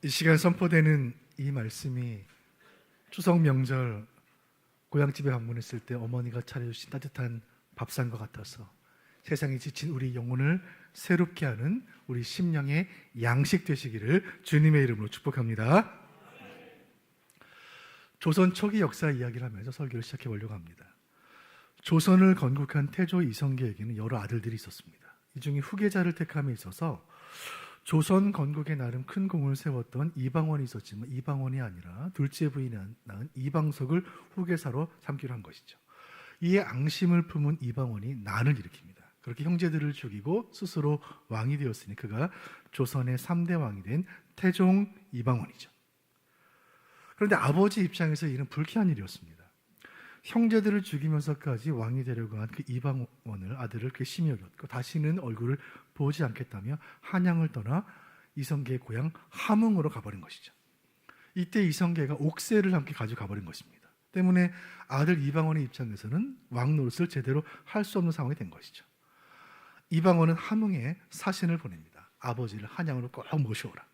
이 시간 선포되는 이 말씀이 추석 명절 고향집에 방문했을 때 어머니가 차려주신 따뜻한 밥상과 같아서 세상에 지친 우리 영혼을 새롭게 하는 우리 심령의 양식 되시기를 주님의 이름으로 축복합니다. 조선 초기 역사 이야기를 하면서 설교를 시작해 보려고 합니다. 조선을 건국한 태조 이성계에게는 여러 아들들이 있었습니다. 이 중에 후계자를 택함에 있어서 조선 건국에 나름 큰 공을 세웠던 이방원이 있었지만 이방원이 아니라 둘째 부인이 낳은 이방석을 후계사로 삼기로 한 것이죠. 이에 앙심을 품은 이방원이 난을 일으킵니다. 그렇게 형제들을 죽이고 스스로 왕이 되었으니 그가 조선의 3대 왕이 된 태종 이방원이죠. 그런데 아버지 입장에서 이는 불쾌한 일이었습니다. 형제들을 죽이면서까지 왕이 되려고 한 그 이방원을 아들을 괘씸히 여겼고 다시는 얼굴을 보지 않겠다며 한양을 떠나 이성계의 고향 함흥으로 가버린 것이죠. 이때 이성계가 옥새를 함께 가지고 가버린 것입니다. 때문에 아들 이방원의 입장에서는 왕 노릇을 제대로 할 수 없는 상황이 된 것이죠. 이방원은 함흥에 사신을 보냅니다. 아버지를 한양으로 꼭 모셔오라.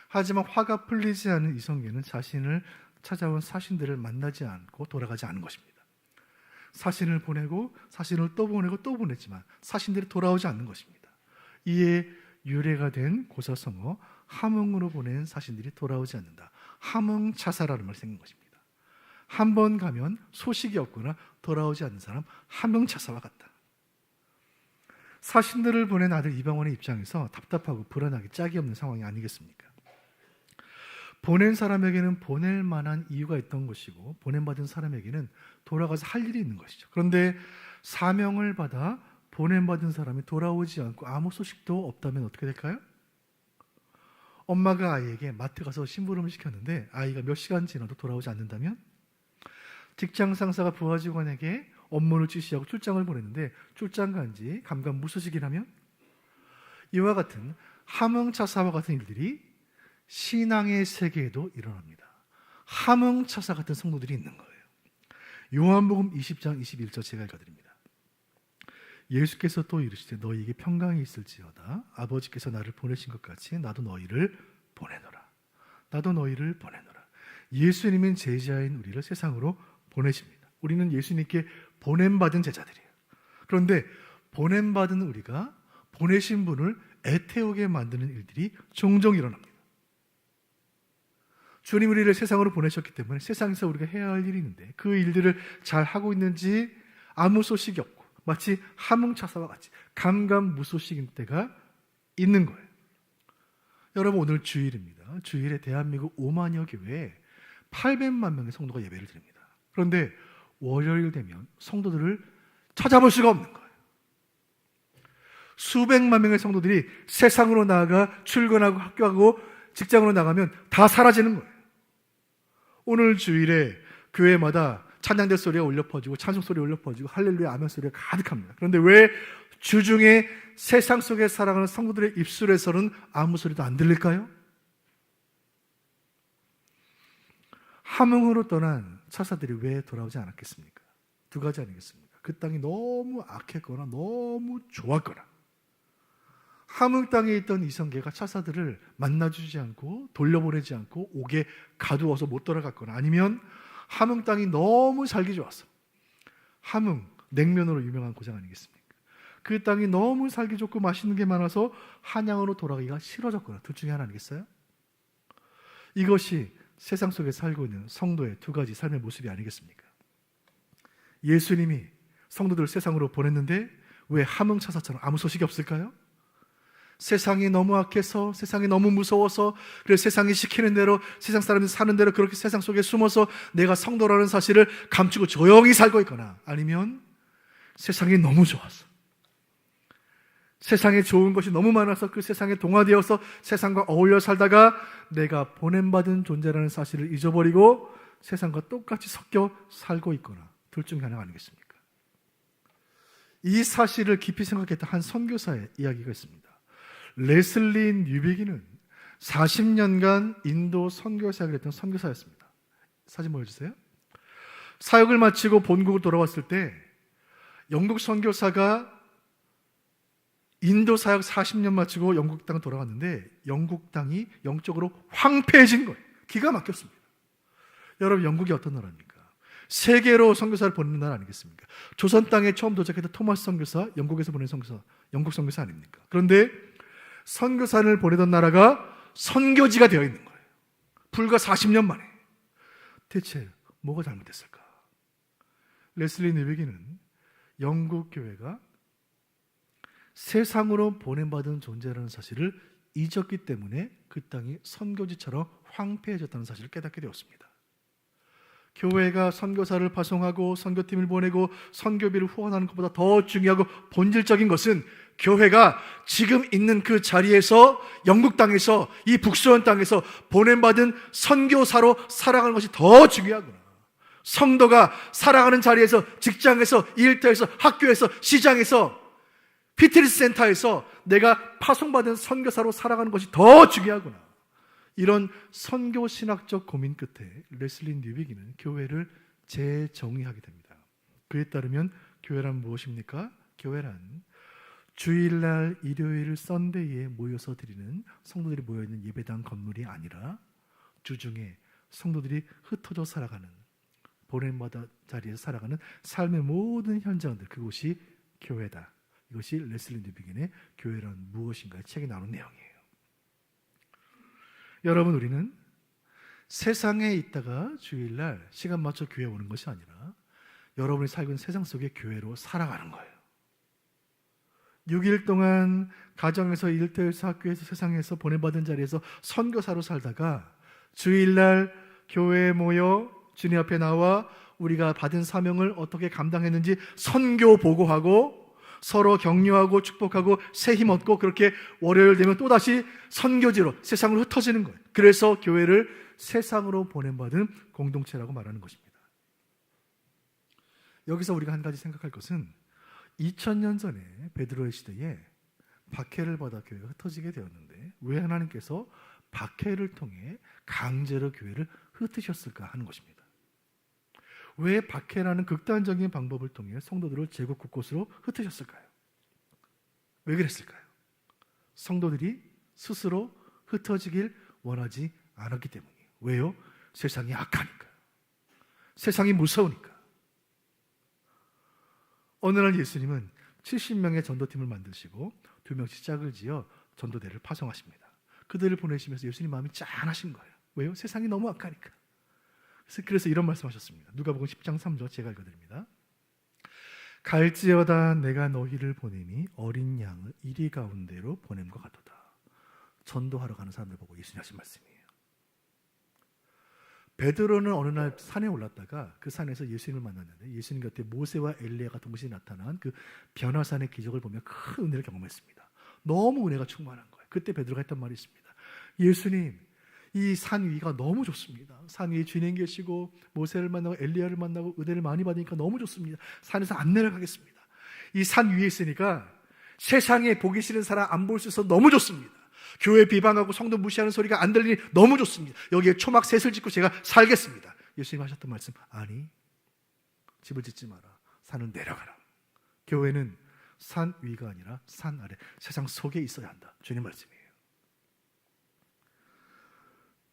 하지만 화가 풀리지 않은 이성계는 자신을 찾아온 사신들을 만나지 않고 돌아가지 않은 것입니다. 사신을 보내고 사신을 또 보내고 또 보냈지만 사신들이 돌아오지 않는 것입니다. 이에 유래가 된 고사성어 함흥으로 보낸 사신들이 돌아오지 않는다. 함흥차사라는 말이 생긴 것입니다. 한 번 가면 소식이 없거나 돌아오지 않는 사람 함흥차사와 같다. 사신들을 보낸 아들 이방원의 입장에서 답답하고 불안하게 짝이 없는 상황이 아니겠습니까? 보낸 사람에게는 보낼 만한 이유가 있던 것이고 보냄받은 사람에게는 돌아가서 할 일이 있는 것이죠. 그런데 사명을 받아 보냄받은 사람이 돌아오지 않고 아무 소식도 없다면 어떻게 될까요? 엄마가 아이에게 마트 가서 심부름을 시켰는데 아이가 몇 시간 지나도 돌아오지 않는다면? 직장 상사가 부하 직원에게 업무를 지시하고 출장을 보냈는데 출장 간지 감감무소식이라면? 이와 같은 함흥차사와 같은 일들이 신앙의 세계에도 일어납니다. 함흥차사 같은 성도들이 있는 거예요. 요한복음 20장 21절 제가 읽어드립니다. 예수께서 또 이르시되 너희에게 평강이 있을지어다. 아버지께서 나를 보내신 것 같이 나도 너희를 보내노라. 나도 너희를 보내노라. 예수님은 제자인 우리를 세상으로 보내십니다. 우리는 예수님께 보냄받은 제자들이에요. 그런데 보냄받은 우리가 보내신 분을 애태우게 만드는 일들이 종종 일어납니다. 주님 우리를 세상으로 보내셨기 때문에 세상에서 우리가 해야 할 일이 있는데 그 일들을 잘 하고 있는지 아무 소식이 없고 마치 함흥차사와 같이 감감무소식인 때가 있는 거예요. 여러분 오늘 주일입니다. 주일에 대한민국 5만여 교회에 800만 명의 성도가 예배를 드립니다. 그런데 월요일 되면 성도들을 찾아볼 수가 없는 거예요. 수백만 명의 성도들이 세상으로 나아가 출근하고 학교하고 직장으로 나가면 다 사라지는 거예요. 오늘 주일에 교회마다 찬양대 소리가 울려 퍼지고 찬송 소리가 울려 퍼지고 할렐루야 아멘 소리가 가득합니다. 그런데 왜 주중에 세상 속에 살아가는 성도들의 입술에서는 아무 소리도 안 들릴까요? 함흥으로 떠난 차사들이 왜 돌아오지 않았겠습니까? 두 가지 아니겠습니까? 그 땅이 너무 악했거나 너무 좋았거나 함흥 땅에 있던 이성계가 차사들을 만나주지 않고 돌려보내지 않고 옥에 가두어서 못 돌아갔거나 아니면 함흥 땅이 너무 살기 좋았어. 함흥, 냉면으로 유명한 고장 아니겠습니까? 그 땅이 너무 살기 좋고 맛있는 게 많아서 한양으로 돌아가기가 싫어졌거나 둘 중에 하나 아니겠어요? 이것이 세상 속에 살고 있는 성도의 두 가지 삶의 모습이 아니겠습니까? 예수님이 성도들을 세상으로 보냈는데 왜 함흥차사처럼 아무 소식이 없을까요? 세상이 너무 악해서 세상이 너무 무서워서 그래서 세상이 시키는 대로 세상 사람들이 사는 대로 그렇게 세상 속에 숨어서 내가 성도라는 사실을 감추고 조용히 살고 있거나 아니면 세상이 너무 좋아서 세상에 좋은 것이 너무 많아서 그 세상에 동화되어서 세상과 어울려 살다가 내가 보냄받은 존재라는 사실을 잊어버리고 세상과 똑같이 섞여 살고 있거나 둘 중에 하나가 아니겠습니까? 이 사실을 깊이 생각했던 한 선교사의 이야기가 있습니다. 레슬리 뉴비기는 40년간 인도 선교 사역을 했던 선교사였습니다. 사진 보여주세요. 사역을 마치고 본국으로 돌아왔을 때 영국 선교사가 인도 사역 40년 마치고 영국 땅 돌아왔는데 영국 땅이 영적으로 황폐해진 거예요. 기가 막혔습니다. 여러분, 영국이 어떤 나라입니까? 세계로 선교사를 보내는 나라 아니겠습니까? 조선 땅에 처음 도착했던 토마스 선교사, 영국에서 보낸 선교사, 영국 선교사 아닙니까? 그런데 선교사를 보내던 나라가 선교지가 되어 있는 거예요. 불과 40년 만에. 대체 뭐가 잘못됐을까? 레슬리 니비기는 영국 교회가 세상으로 보냄받은 존재라는 사실을 잊었기 때문에 그 땅이 선교지처럼 황폐해졌다는 사실을 깨닫게 되었습니다. 교회가 선교사를 파송하고 선교팀을 보내고 선교비를 후원하는 것보다 더 중요하고 본질적인 것은 교회가 지금 있는 그 자리에서 영국 땅에서 이 북소원 땅에서 보냄받은 선교사로 살아가는 것이 더 중요하구나. 성도가 살아가는 자리에서, 직장에서, 일터에서, 학교에서, 시장에서, 피트니스 센터에서 내가 파송받은 선교사로 살아가는 것이 더 중요하구나. 이런 선교 신학적 고민 끝에 레슬리 뉴비기는 교회를 재정의하게 됩니다. 그에 따르면 교회란 무엇입니까? 교회란 주일날 일요일 썬데이에 모여서 드리는, 성도들이 모여있는 예배당 건물이 아니라 주중에 성도들이 흩어져 살아가는, 보냄마다 자리에서 살아가는 삶의 모든 현장들, 그곳이 교회다. 이것이 레슬리 뉴비긴의 교회란 무엇인가 책에 나오는 내용이에요. 여러분, 우리는 세상에 있다가 주일날 시간 맞춰 교회 오는 것이 아니라 여러분이 살고 있는 세상 속의 교회로 살아가는 거예요. 6일 동안 가정에서, 일터에서, 학교에서, 세상에서 보내받은 자리에서 선교사로 살다가 주일날 교회에 모여 주님 앞에 나와 우리가 받은 사명을 어떻게 감당했는지 선교 보고하고 서로 격려하고 축복하고 새 힘 얻고, 그렇게 월요일 되면 또다시 선교지로 세상으로 흩어지는 거예요. 그래서 교회를 세상으로 보냄받은 공동체라고 말하는 것입니다. 여기서 우리가 한 가지 생각할 것은 2000년 전에 베드로의 시대에 박해를 받아 교회가 흩어지게 되었는데 왜 하나님께서 박해를 통해 강제로 교회를 흩으셨을까 하는 것입니다. 왜 박해라는 극단적인 방법을 통해 성도들을 제국 곳곳으로 흩으셨을까요? 왜 그랬을까요? 성도들이 스스로 흩어지길 원하지 않았기 때문이에요. 왜요? 세상이 악하니까요. 세상이 무서우니까. 어느 날 예수님은 70명의 전도팀을 만드시고 2명씩 짝을 지어 전도대를 파송하십니다. 그들을 보내시면서 예수님 마음이 짠하신 거예요. 왜요? 세상이 너무 악하니까. 그래서 이런 말씀하셨습니다. 누가복음 10장 3절 제가 읽어드립니다. 갈지어다 내가 너희를 보내니 어린 양을 이리 가운데로 보냄과 같도다. 전도하러 가는 사람들 보고 예수님 하신 말씀이에요. 베드로는 어느 날 산에 올랐다가 그 산에서 예수님을 만났는데 예수님 곁에 모세와 엘리야가 동시에 나타난 그 변화산의 기적을 보며 큰 은혜를 경험했습니다. 너무 은혜가 충만한 거예요. 그때 베드로가 했던 말이 있습니다. 예수님, 이 산 위가 너무 좋습니다. 산 위에 주님 계시고 모세를 만나고 엘리야를 만나고 은혜를 많이 받으니까 너무 좋습니다. 산에서 안 내려가겠습니다. 이 산 위에 있으니까 세상에 보기 싫은 사람 안 볼 수 있어서 너무 좋습니다. 교회 비방하고 성도 무시하는 소리가 안 들리니 너무 좋습니다. 여기에 초막 셋을 짓고 제가 살겠습니다. 예수님 하셨던 말씀, 아니, 집을 짓지 마라. 산을 내려가라. 교회는 산 위가 아니라 산 아래, 세상 속에 있어야 한다. 주님 말씀이에요.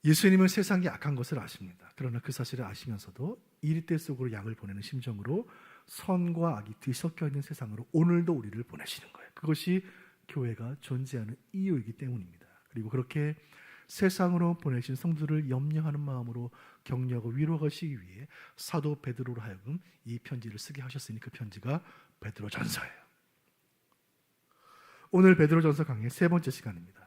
예수님은 세상이 악한 것을 아십니다. 그러나 그 사실을 아시면서도 이리때 속으로 양을 보내는 심정으로 선과 악이 뒤섞여 있는 세상으로 오늘도 우리를 보내시는 거예요. 그것이 교회가 존재하는 이유이기 때문입니다. 그리고 그렇게 세상으로 보내신 성도들을 염려하는 마음으로 격려하고 위로하시기 위해 사도 베드로로 하여금 이 편지를 쓰게 하셨으니 그 편지가 베드로전서예요. 오늘 베드로전서 강의 세 번째 시간입니다.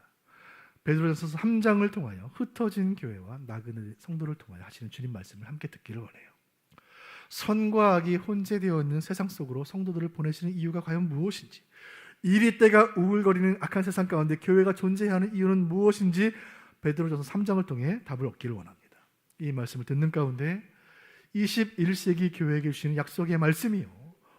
베드로전서 3장을 통하여 흩어진 교회와 나그네 성도를 통하여 하시는 주님 말씀을 함께 듣기를 원해요. 선과 악이 혼재되어 있는 세상 속으로 성도들을 보내시는 이유가 과연 무엇인지, 이리때가 우울거리는 악한 세상 가운데 교회가 존재하는 이유는 무엇인지 베드로전서 3장을 통해 답을 얻기를 원합니다. 이 말씀을 듣는 가운데 21세기 교회에게 주시는 약속의 말씀이요,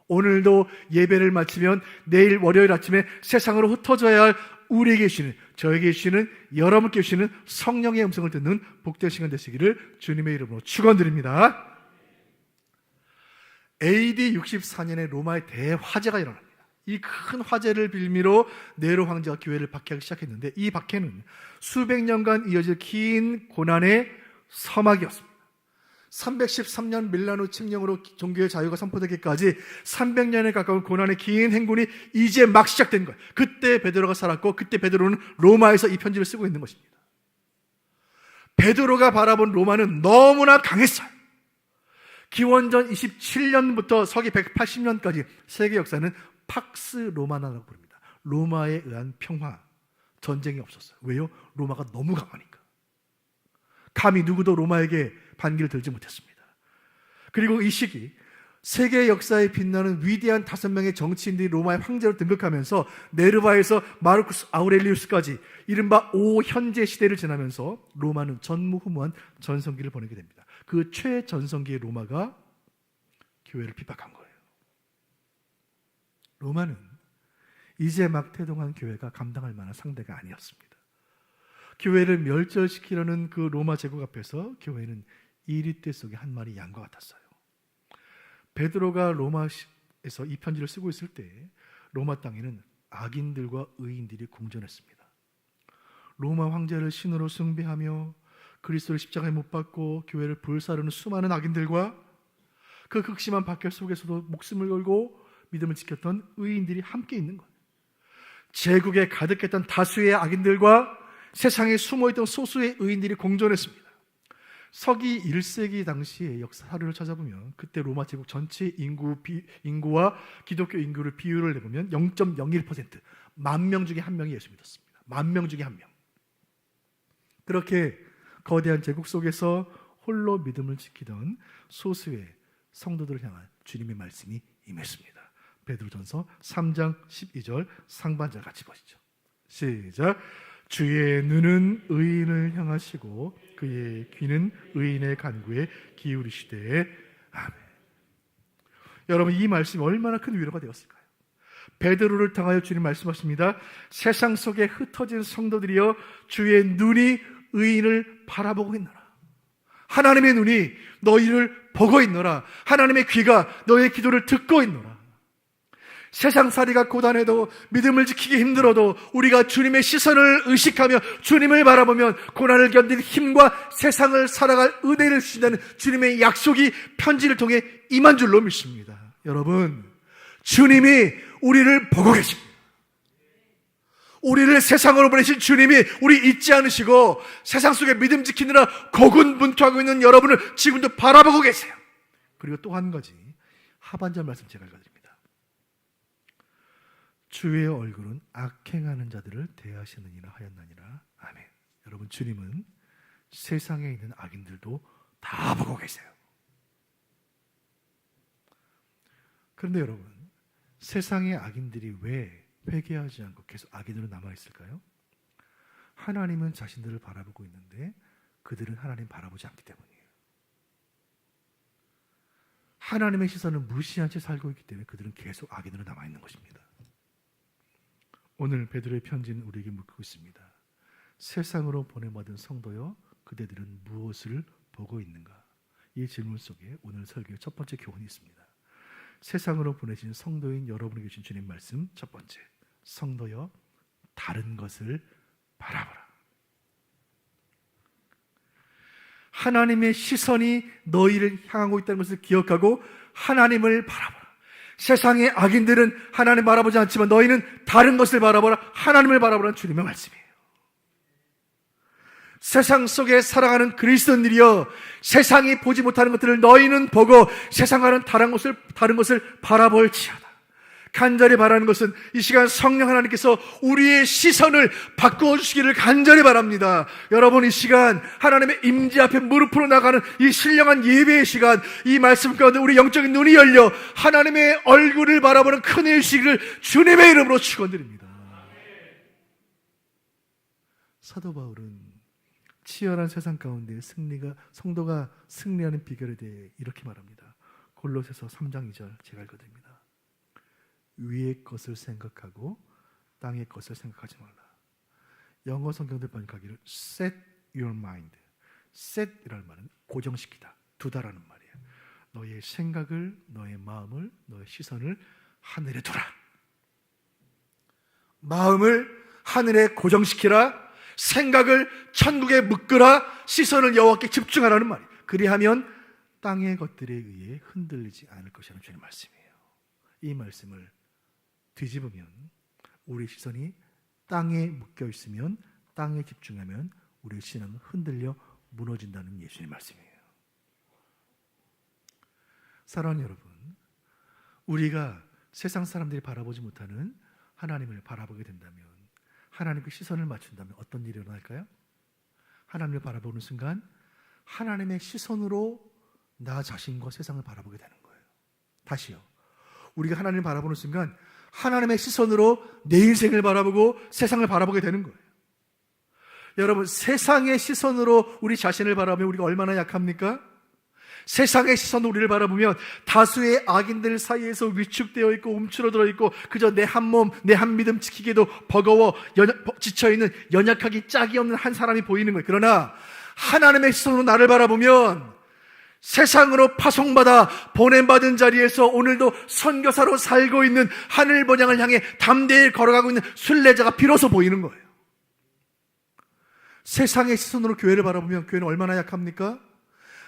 오늘도 예배를 마치면 내일 월요일 아침에 세상으로 흩어져야 할 우리에게 주시는, 저에게 주시는, 여러분께 주시는 성령의 음성을 듣는 복된 시간 되시기를 주님의 이름으로 축원드립니다. AD 64년에 로마의 대화재가 일어납니다. 이 큰 화제를 빌미로 네로 황제가 교회를 박해하기 시작했는데, 이 박해는 수백 년간 이어질 긴 고난의 서막이었습니다. 313년 밀라노 칙령으로 종교의 자유가 선포되기까지 300년에 가까운 고난의 긴 행군이 이제 막 시작된 거예요. 그때 베드로가 살았고, 그때 베드로는 로마에서 이 편지를 쓰고 있는 것입니다. 베드로가 바라본 로마는 너무나 강했어요. 기원전 27년부터 서기 180년까지 세계 역사는 팍스 로마나라고 부릅니다. 로마에 의한 평화, 전쟁이 없었어요. 왜요? 로마가 너무 강하니까. 감히 누구도 로마에게 반기를 들지 못했습니다. 그리고 이 시기 세계 역사에 빛나는 위대한 5명의 정치인들이 로마의 황제로 등극하면서 네르바에서 마르쿠스 아우렐리우스까지 이른바 5현재 시대를 지나면서 로마는 전무후무한 전성기를 보내게 됩니다. 그 최전성기의 로마가 교회를 핍박한 거예요. 로마는 이제 막 태동한 교회가 감당할 만한 상대가 아니었습니다. 교회를 멸절시키려는 그 로마 제국 앞에서 교회는 이리떼 속의 한 마리 양과 같았어요. 베드로가 로마에서 이 편지를 쓰고 있을 때 로마 땅에는 악인들과 의인들이 공존했습니다. 로마 황제를 신으로 숭배하며 그리스도를 십자가에 못 박고 교회를 불사르는 수많은 악인들과 그 극심한 박해 속에서도 목숨을 걸고 믿음을 지켰던 의인들이 함께 있는 거예요. 제국에 가득했던 다수의 악인들과 세상에 숨어있던 소수의 의인들이 공존했습니다. 서기 1세기 당시의 역사 사료를 찾아보면 그때 로마 제국 전체 인구와 기독교 인구를 비율을 내보면 0.01%, 10,000명 중에 1명이 예수 믿었습니다. 10,000명 중에 1명. 그렇게 거대한 제국 속에서 홀로 믿음을 지키던 소수의 성도들을 향한 주님의 말씀이 임했습니다. 베드로전서 3장 12절 상반절 같이 보시죠. 시작. 주의 눈은 의인을 향하시고 그의 귀는 의인의 간구에 기울이시되. 아멘. 여러분, 이 말씀이 얼마나 큰 위로가 되었을까요? 베드로를 통하여 주님 말씀하십니다. 세상 속에 흩어진 성도들이여, 주의 눈이 의인을 바라보고 있노라. 하나님의 눈이 너희를 보고 있노라. 하나님의 귀가 너의 기도를 듣고 있노라. 세상살이가 고단해도 믿음을 지키기 힘들어도 우리가 주님의 시선을 의식하며 주님을 바라보면 고난을 견딜 힘과 세상을 살아갈 은혜를 주신다는 주님의 약속이 편지를 통해 임한 줄로 믿습니다. 여러분, 주님이 우리를 보고 계십니다. 우리를 세상으로 보내신 주님이 우리 잊지 않으시고 세상 속에 믿음 지키느라 고군분투하고 있는 여러분을 지금도 바라보고 계세요. 그리고 또 한 가지 하반절 말씀 제가 읽어드립니다. 주의 얼굴은 악행하는 자들을 대하시느니라 하였나니라. 아멘. 여러분, 주님은 세상에 있는 악인들도 다 보고 계세요. 그런데 여러분, 세상의 악인들이 왜 회개하지 않고 계속 악인으로 남아있을까요? 하나님은 자신들을 바라보고 있는데 그들은 하나님 바라보지 않기 때문이에요. 하나님의 시선을 무시한 채 살고 있기 때문에 그들은 계속 악인으로 남아있는 것입니다. 오늘 베드로의 편지는 우리에게 묻고 있습니다. 세상으로 보내받은 성도여, 그대들은 무엇을 보고 있는가? 이 질문 속에 오늘 설교의 첫 번째 교훈이 있습니다. 세상으로 보내신 성도인 여러분에게 주신 주님 말씀, 첫 번째, 성도여, 다른 것을 바라보라. 하나님의 시선이 너희를 향하고 있다는 것을 기억하고 하나님을 바라보라. 세상의 악인들은 하나님 바라보지 않지만 너희는 다른 것을 바라보라. 하나님을 바라보라는 주님의 말씀이에요. 세상 속에 살아가는 그리스도인들이여, 세상이 보지 못하는 것들을 너희는 보고 세상과는 다른 것을 바라볼지어다. 간절히 바라는 것은 이 시간 성령 하나님께서 우리의 시선을 바꾸어 주시기를 간절히 바랍니다. 여러분, 이 시간 하나님의 임재 앞에 무릎으로 나가는 이 신령한 예배의 시간, 이 말씀 가운데 우리 영적인 눈이 열려 하나님의 얼굴을 바라보는 큰 일식을 주님의 이름으로 축원드립니다. 사도 바울은 치열한 세상 가운데 성도가 승리하는 비결에 대해 이렇게 말합니다. 골로새서 3장 2절 제가 읽어드립니다. 위의 것을 생각하고 땅의 것을 생각하지 말라. 영어 성경들 번역하기를 set your mind. set이라는 말은 고정시키다, 두다라는 말이에요. 너의 생각을, 너의 마음을, 너의 시선을 하늘에 두라. 마음을 하늘에 고정시키라, 생각을 천국에 묶으라, 시선을 여호와께 집중하라는 말이에요. 그리하면 땅의 것들에 의해 흔들리지 않을 것이라는 주님의 말씀이에요. 이 말씀을 뒤집으면 우리 시선이 땅에 묶여 있으면, 땅에 집중하면 우리의 신앙은 흔들려 무너진다는 예수님의 말씀이에요. 사랑하는 여러분, 우리가 세상 사람들이 바라보지 못하는 하나님을 바라보게 된다면, 하나님께 시선을 맞춘다면 어떤 일이 일어날까요? 하나님을 바라보는 순간 하나님의 시선으로 나 자신과 세상을 바라보게 되는 거예요. 다시요, 우리가 하나님을 바라보는 순간 하나님의 시선으로 내 인생을 바라보고 세상을 바라보게 되는 거예요. 여러분, 세상의 시선으로 우리 자신을 바라보면 우리가 얼마나 약합니까? 세상의 시선으로 우리를 바라보면 다수의 악인들 사이에서 위축되어 있고 움츠러들어 있고 그저 내 한 몸, 내 한 믿음 지키기도 버거워 지쳐있는 연약하기 짝이 없는 한 사람이 보이는 거예요. 그러나 하나님의 시선으로 나를 바라보면 세상으로 파송받아 보냄받은 자리에서 오늘도 선교사로 살고 있는 하늘 번향을 향해 담대히 걸어가고 있는 순례자가 비로소 보이는 거예요. 세상의 시선으로 교회를 바라보면 교회는 얼마나 약합니까?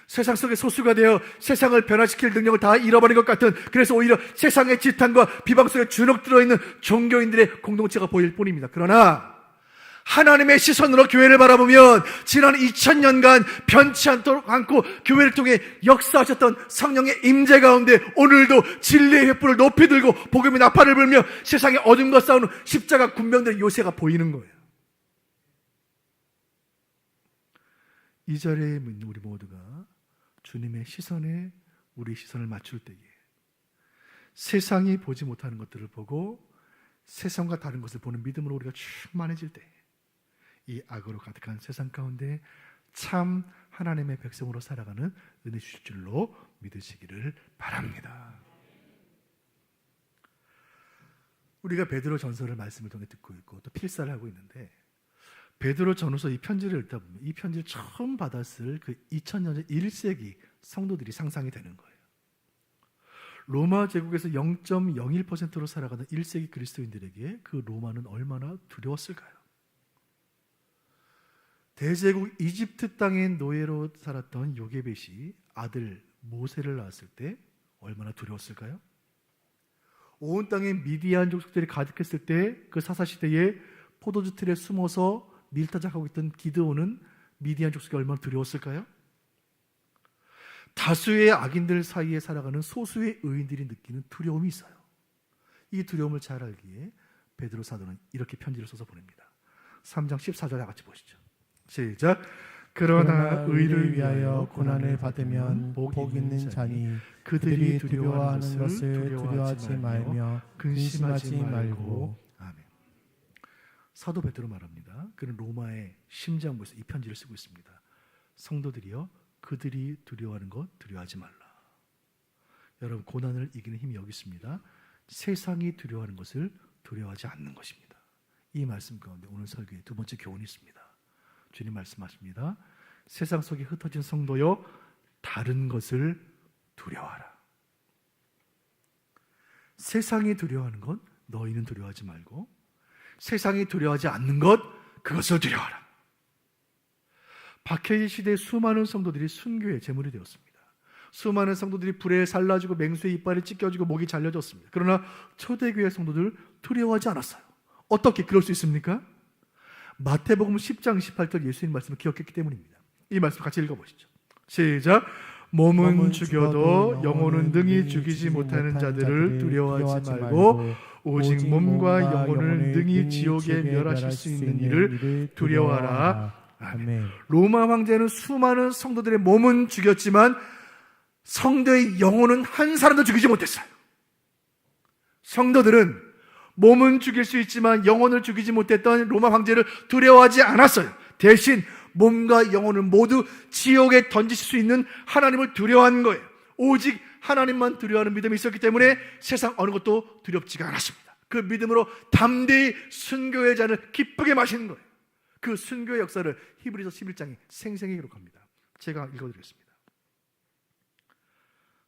세상 속의 소수가 되어 세상을 변화시킬 능력을 다 잃어버린 것 같은, 그래서 오히려 세상의 지탄과 비방 속에 주눅 들어있는 종교인들의 공동체가 보일 뿐입니다. 그러나 하나님의 시선으로 교회를 바라보면 지난 2000년간 변치 않고 교회를 통해 역사하셨던 성령의 임재 가운데 오늘도 진리의 횃불을 높이 들고 복음의 나팔을 불며 세상의 어둠과 싸우는 십자가 군병들의 요새가 보이는 거예요. 이 자리에 있는 우리 모두가 주님의 시선에 우리 시선을 맞출 때에 세상이 보지 못하는 것들을 보고 세상과 다른 것을 보는 믿음으로 우리가 충만해질 때 이 악으로 가득한 세상 가운데 참 하나님의 백성으로 살아가는 은혜 주실 줄로 믿으시기를 바랍니다. 우리가 베드로 전서를 말씀을 통해 듣고 있고 또 필사를 하고 있는데, 베드로 전후서 이 편지를 읽다 보면 이 편지를 처음 받았을 그 2000년 전 1세기 성도들이 상상이 되는 거예요. 로마 제국에서 0.01%로 살아가는 1세기 그리스도인들에게 그 로마는 얼마나 두려웠을까요? 대제국 이집트 땅의 노예로 살았던 요게벳이 아들 모세를 낳았을 때 얼마나 두려웠을까요? 온 땅에 미디안 족속들이 가득했을 때 그 사사시대에 포도주 틀에 숨어서 밀타작하고 있던 기드온은 미디안 족속이 얼마나 두려웠을까요? 다수의 악인들 사이에 살아가는 소수의 의인들이 느끼는 두려움이 있어요. 이 두려움을 잘 알기에 베드로 사도는 이렇게 편지를 써서 보냅니다. 3장 14절 다 같이 보시죠. 시작. 그러나 의를 위하여 고난을 받으면 복 있는 자니 그들이 두려워하는 것을 두려워하지 말며 근심하지 말고. 아멘. 사도 베드로 말합니다. 그는 로마의 심장부에서 이 편지를 쓰고 있습니다. 성도들이여, 그들이 두려워하는 것 두려워하지 말라. 여러분, 고난을 이기는 힘이 여기 있습니다. 세상이 두려워하는 것을 두려워하지 않는 것입니다. 이 말씀 가운데 오늘 설교의 두 번째 교훈이 있습니다. 주님 말씀하십니다. 세상 속에 흩어진 성도여, 다른 것을 두려워하라. 세상이 두려워하는 것 너희는 두려워하지 말고 세상이 두려워하지 않는 것 그것을 두려워하라. 박해일 시대에 수많은 성도들이 순교의 제물이 되었습니다. 수많은 성도들이 불에 살라지고 맹수의 이빨이 찢겨지고 목이 잘려졌습니다. 그러나 초대교회 성도들 두려워하지 않았어요. 어떻게 그럴 수 있습니까? 마태복음 10장 28절 예수님 말씀을 기억했기 때문입니다. 이 말씀 같이 읽어보시죠. 시작. 몸은 죽여도 영혼은 능히 죽이지 못하는 자들을 두려워하지 말고 오직 몸과 영혼을 능히 지옥에 멸하실 수 있는 이를 두려워하라. 아멘. 로마 황제는 수많은 성도들의 몸은 죽였지만 성도의 영혼은 한 사람도 죽이지 못했어요. 성도들은 몸은 죽일 수 있지만 영혼을 죽이지 못했던 로마 황제를 두려워하지 않았어요. 대신 몸과 영혼을 모두 지옥에 던지실 수 있는 하나님을 두려워하는 거예요. 오직 하나님만 두려워하는 믿음이 있었기 때문에 세상 어느 것도 두렵지가 않았습니다. 그 믿음으로 담대히 순교의 잔을 기쁘게 마시는 거예요. 그 순교의 역사를 히브리서 11장이 생생히 기록합니다. 제가 읽어드리겠습니다.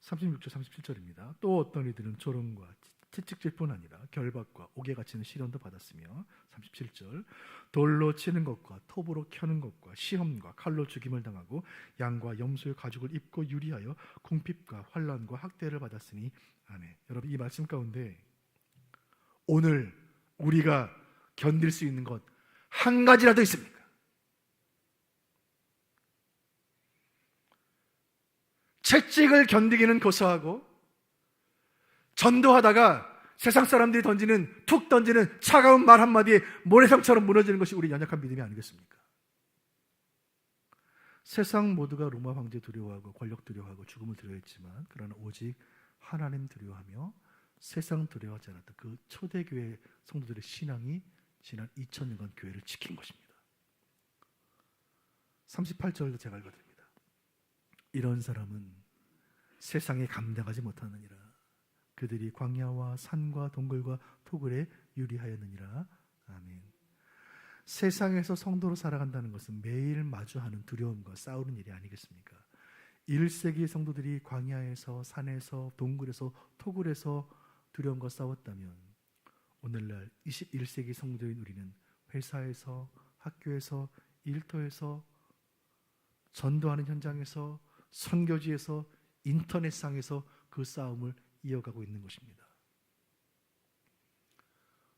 36절 37절입니다. 또 어떤 이들은 조롱과 채찍질뿐 아니라 결박과 옥에 갇히는 시련도 받았으며 37절 돌로 치는 것과 톱으로 켜는 것과 시험과 칼로 죽임을 당하고 양과 염소의 가죽을 입고 유리하여 궁핍과 환난과 학대를 받았으니 아멘. 여러분, 이 말씀 가운데 오늘 우리가 견딜 수 있는 것 한 가지라도 있습니까? 채찍을 견디기는 고사하고 전도하다가 세상 사람들이 툭 던지는 차가운 말 한마디에 모래성처럼 무너지는 것이 우리 연약한 믿음이 아니겠습니까? 세상 모두가 로마 황제 두려워하고 권력 두려워하고 죽음을 두려워했지만 그러나 오직 하나님 두려워하며 세상 두려워하지 않았던 그 초대교회 성도들의 신앙이 지난 2000년간 교회를 지킨 것입니다. 38절도 제가 읽어드립니다. 이런 사람은 세상에 감당하지 못하느니라. 그들이 광야와 산과 동굴과 토굴에 유리하였느니라. 아멘. 세상에서 성도로 살아간다는 것은 매일 마주하는 두려움과 싸우는 일이 아니겠습니까? 1세기 성도들이 광야에서 산에서 동굴에서 토굴에서 두려움과 싸웠다면 오늘날 21세기 성도인 우리는 회사에서 학교에서 일터에서 전도하는 현장에서 선교지에서 인터넷상에서 그 싸움을 이어가고 있는 것입니다.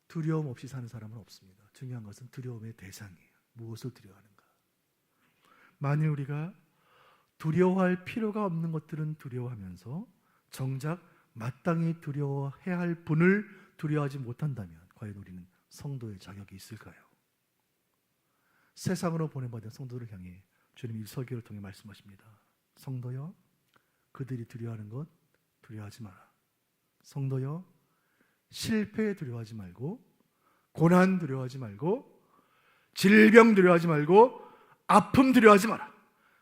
두려움 없이 사는 사람은 없습니다. 중요한 것은 두려움의 대상이에요. 무엇을 두려워하는가? 만일 우리가 두려워할 필요가 없는 것들은 두려워하면서 정작 마땅히 두려워해야 할 분을 두려워하지 못한다면 과연 우리는 성도의 자격이 있을까요? 세상으로 보내받은 성도를 향해 주님이 이 설교를 통해 말씀하십니다. 성도여, 그들이 두려워하는 것 두려워하지 마라. 성도여, 실패 두려워하지 말고, 고난 두려워하지 말고, 질병 두려워하지 말고, 아픔 두려워하지 마라.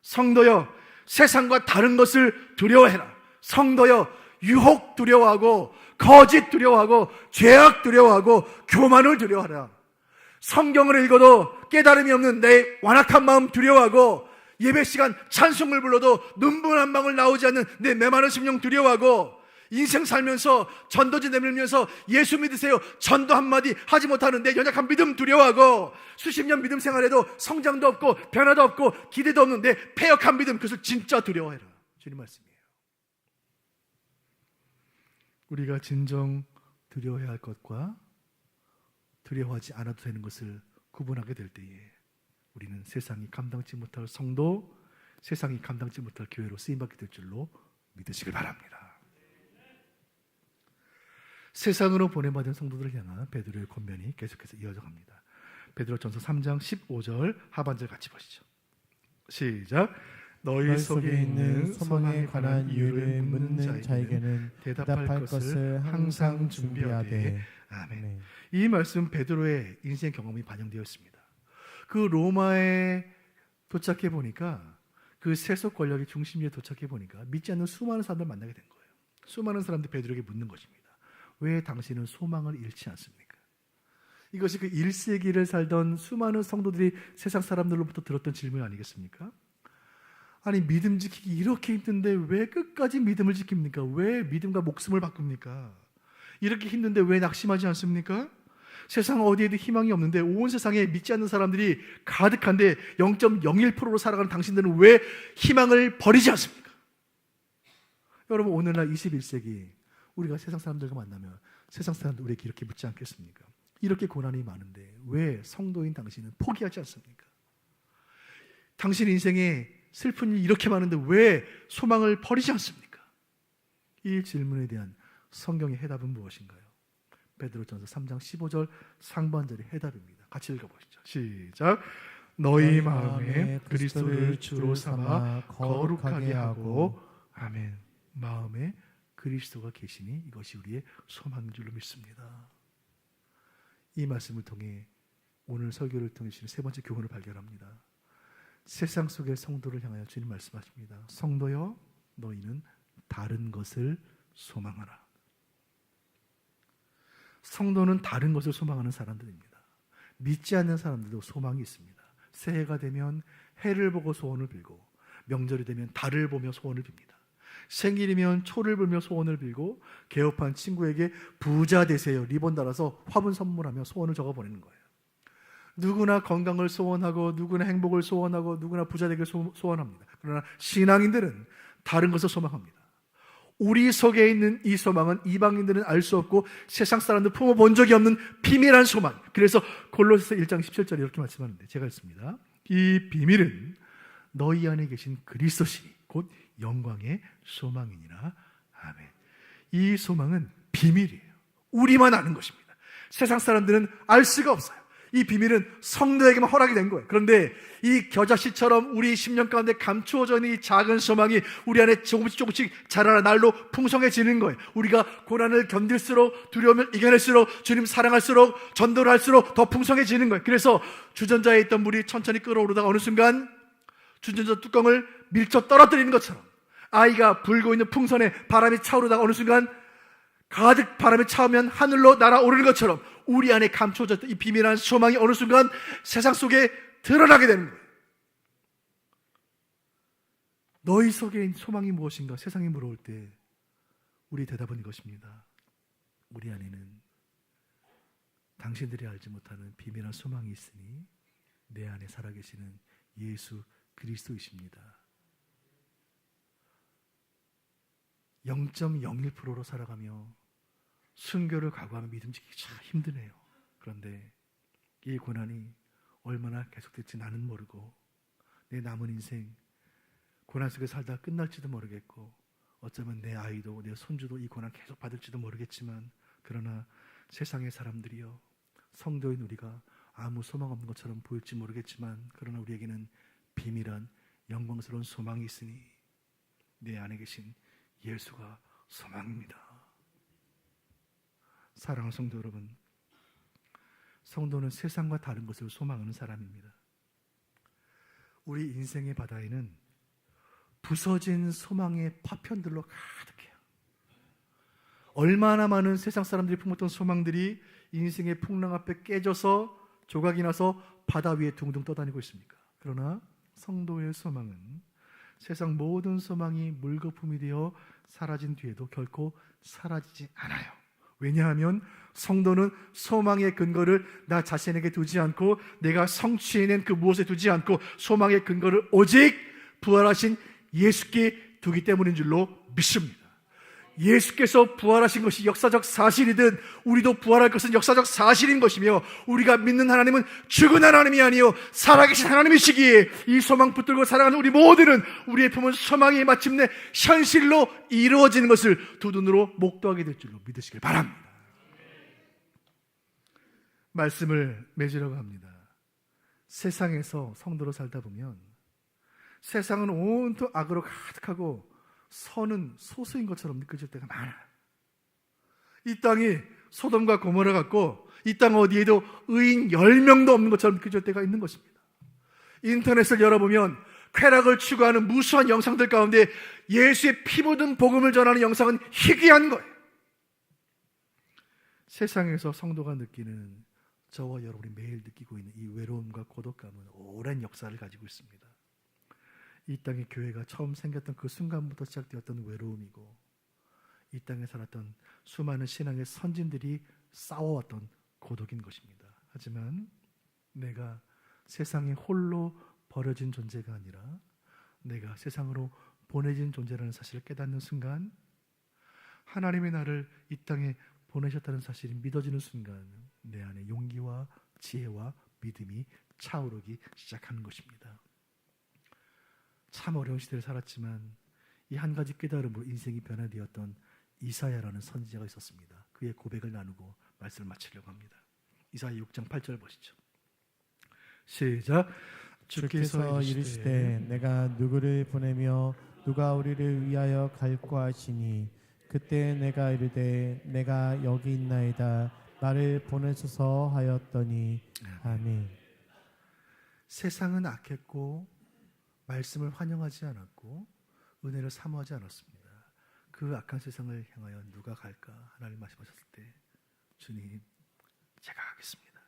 성도여, 세상과 다른 것을 두려워해라. 성도여, 유혹 두려워하고, 거짓 두려워하고, 죄악 두려워하고, 교만을 두려워하라. 성경을 읽어도 깨달음이 없는 내 완악한 마음 두려워하고, 예배 시간 찬송을 불러도 눈물 한 방울 나오지 않는 내 메마른 심령 두려워하고, 인생 살면서 전도지 내밀면서 예수 믿으세요 전도 한마디 하지 못하는 내 연약한 믿음 두려워하고, 수십 년 믿음 생활에도 성장도 없고 변화도 없고 기대도 없는 내 패역한 믿음, 그것을 진짜 두려워해라. 주님 말씀이에요. 우리가 진정 두려워해야 할 것과 두려워하지 않아도 되는 것을 구분하게 될 때에 우리는 세상이 감당치 못할 성도, 세상이 감당치 못할 교회로 쓰임받게 될 줄로 믿으시길 바랍니다. 세상으로 보내받은 성도들을 향한 베드로의 권면이 계속해서 이어져 갑니다. 베드로전서 3장 15절 하반절 같이 보시죠. 시작. 너희 속에 있는 소망에 관한 이유를 묻는 자에게는 대답할 것을 항상 준비하되. 아멘. 이 말씀 베드로의 인생 경험이 반영되어 있습니다. 그 로마에 도착해 보니까, 그 세속 권력의 중심지에 도착해 보니까 믿지 않는 수많은 사람들 만나게 된 거예요. 수많은 사람들이 베드로에게 묻는 것입니다. 왜 당신은 소망을 잃지 않습니까? 이것이 그 1세기를 살던 수많은 성도들이 세상 사람들로부터 들었던 질문 아니겠습니까? 아니, 믿음 지키기 이렇게 힘든데 왜 끝까지 믿음을 지킵니까? 왜 믿음과 목숨을 바꿉니까? 이렇게 힘든데 왜 낙심하지 않습니까? 세상 어디에도 희망이 없는데 온 세상에 믿지 않는 사람들이 가득한데 0.01%로 살아가는 당신들은 왜 희망을 버리지 않습니까? 여러분, 오늘날 21세기 우리가 세상 사람들과 만나면 세상 사람들 우리에게 이렇게 묻지 않겠습니까? 이렇게 고난이 많은데 왜 성도인 당신은 포기하지 않습니까? 당신 인생에 슬픈 일이 이렇게 많은데 왜 소망을 버리지 않습니까? 이 질문에 대한 성경의 해답은 무엇인가요? 베드로전서 3장 15절 상반절의 해답입니다. 같이 읽어보시죠. 시작. 너희 마음에 그리스도를 주로 삼아 거룩하게 하고. 아멘. 마음에 그리스도가 계시니 이것이 우리의 소망인 줄로 믿습니다. 이 말씀을 통해 오늘 설교를 통해 주신 세 번째 교훈을 발견합니다. 세상 속의 성도를 향하여 주님 말씀하십니다. 성도여, 너희는 다른 것을 소망하라. 성도는 다른 것을 소망하는 사람들입니다. 믿지 않는 사람들도 소망이 있습니다. 새해가 되면 해를 보고 소원을 빌고, 명절이 되면 달을 보며 소원을 빕니다. 생일이면 초를 불며 소원을 빌고 개업한 친구에게 부자 되세요 리본 달아서 화분 선물하며 소원을 적어 보내는 거예요. 누구나 건강을 소원하고 누구나 행복을 소원하고 누구나 부자 되기를 소원합니다. 그러나 신앙인들은 다른 것을 소망합니다. 우리 속에 있는 이 소망은 이방인들은 알 수 없고 세상 사람들 품어본 적이 없는 비밀한 소망. 그래서 골로새서 1장 17절에 이렇게 말씀하는데 제가 읽습니다. 이 비밀은 너희 안에 계신 그리스도시니 곧 영광의 소망이니라. 아멘. 이 소망은 비밀이에요. 우리만 아는 것입니다. 세상 사람들은 알 수가 없어요. 이 비밀은 성도에게만 허락이 된 거예요. 그런데 이 겨자씨처럼 우리 심령 가운데 감추어져 있는 이 작은 소망이 우리 안에 조금씩 자라나 날로 풍성해지는 거예요. 우리가 고난을 견딜수록 두려움을 이겨낼수록 주님 사랑할수록 전도를 할수록 더 풍성해지는 거예요. 그래서 주전자에 있던 물이 천천히 끓어오르다가 어느 순간 주전자 뚜껑을 밀쳐 떨어뜨리는 것처럼 아이가 불고 있는 풍선에 바람이 차오르다가 어느 순간 가득 바람이 차오면 하늘로 날아오르는 것처럼 우리 안에 감춰졌던 이 비밀한 소망이 어느 순간 세상 속에 드러나게 되는 거예요. 너희 속에 있는 소망이 무엇인가 세상이 물어올 때 우리 대답은 이것입니다. 우리 안에는 당신들이 알지 못하는 비밀한 소망이 있으니 내 안에 살아계시는 예수 그리스도이십니다. 0.01%로 살아가며 순교를 각오하며 믿음 지키기 참 힘드네요. 그런데 이 고난이 얼마나 계속될지 나는 모르고 내 남은 인생 고난 속에 살다 끝날지도 모르겠고 어쩌면 내 아이도 내 손주도 이 고난 계속 받을지도 모르겠지만 그러나 세상의 사람들이여 성도인 우리가 아무 소망 없는 것처럼 보일지 모르겠지만 그러나 우리에게는 비밀한 영광스러운 소망이 있으니 내 안에 계신 예수가 소망입니다. 사랑하는 성도 여러분, 성도는 세상과 다른 것을 소망하는 사람입니다. 우리 인생의 바다에는 부서진 소망의 파편들로 가득해요. 얼마나 많은 세상 사람들이 품었던 소망들이 인생의 풍랑 앞에 깨져서 조각이 나서 바다 위에 둥둥 떠다니고 있습니까? 그러나 성도의 소망은 세상 모든 소망이 물거품이 되어 사라진 뒤에도 결코 사라지지 않아요. 왜냐하면 성도는 소망의 근거를 나 자신에게 두지 않고 내가 성취해낸 그 무엇에 두지 않고 소망의 근거를 오직 부활하신 예수께 두기 때문인 줄로 믿습니다. 예수께서 부활하신 것이 역사적 사실이든 우리도 부활할 것은 역사적 사실인 것이며 우리가 믿는 하나님은 죽은 하나님이 아니요 살아계신 하나님이시기에 이 소망 붙들고 살아가는 우리 모두는 우리의 품은 소망이 마침내 현실로 이루어지는 것을 두 눈으로 목도하게 될 줄로 믿으시길 바랍니다. 말씀을 맺으려고 합니다. 세상에서 성도로 살다 보면 세상은 온통 악으로 가득하고 선은 소수인 것처럼 느껴질 때가 많아요. 이 땅이 소돔과 고모라 같고 이 땅 어디에도 의인 10명도 없는 것처럼 느껴질 때가 있는 것입니다. 인터넷을 열어보면 쾌락을 추구하는 무수한 영상들 가운데 예수의 피 묻은 복음을 전하는 영상은 희귀한 거예요. 세상에서 성도가 느끼는 저와 여러분이 매일 느끼고 있는 이 외로움과 고독감은 오랜 역사를 가지고 있습니다. 이 땅의 교회가 처음 생겼던 그 순간부터 시작되었던 외로움이고 이 땅에 살았던 수많은 신앙의 선진들이 싸워왔던 고독인 것입니다. 하지만 내가 세상에 홀로 버려진 존재가 아니라 내가 세상으로 보내진 존재라는 사실을 깨닫는 순간 하나님의 나를 이 땅에 보내셨다는 사실이 믿어지는 순간 내 안에 용기와 지혜와 믿음이 차오르기 시작하는 것입니다. 참 어려운 시대를 살았지만 이 한 가지 깨달음으로 인생이 변화되었던 이사야라는 선지자가 있었습니다. 그의 고백을 나누고 말씀을 마치려고 합니다. 이사야 6장 8절 보시죠. 시작. 주께서 이르시되 내가 누구를 보내며 누가 우리를 위하여 갈까 하시니 그때 내가 이르되 내가 여기 있나이다 나를 보내소서 하였더니 아멘. 세상은 악했고 말씀을 환영하지 않았고 은혜를 사모하지 않았습니다. 그 악한 세상을 향하여 누가 갈까? 하나님 말씀하셨을 때 주님 제가 가겠습니다.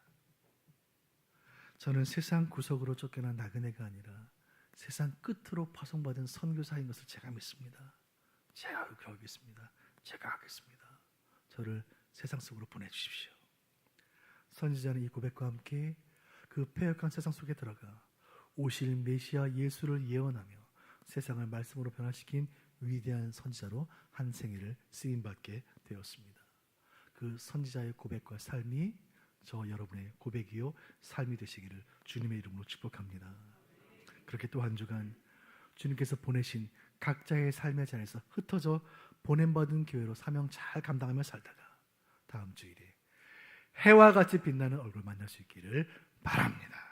저는 세상 구석으로 쫓겨난 나그네가 아니라 세상 끝으로 파송받은 선교사인 것을 제가 믿습니다. 제가 하겠습니다. 제가 하겠습니다. 저를 세상 속으로 보내주십시오. 선지자는 이 고백과 함께 그 패역한 세상 속에 들어가 오실 메시아 예수를 예언하며 세상을 말씀으로 변화시킨 위대한 선지자로 한 생애를 쓰임받게 되었습니다. 그 선지자의 고백과 삶이 저 여러분의 고백이요 삶이 되시기를 주님의 이름으로 축복합니다. 그렇게 또 한 주간 주님께서 보내신 각자의 삶의 자리에서 흩어져 보냄받은 교회로 사명 잘 감당하며 살다가 다음 주일에 해와 같이 빛나는 얼굴 만날 수 있기를 바랍니다.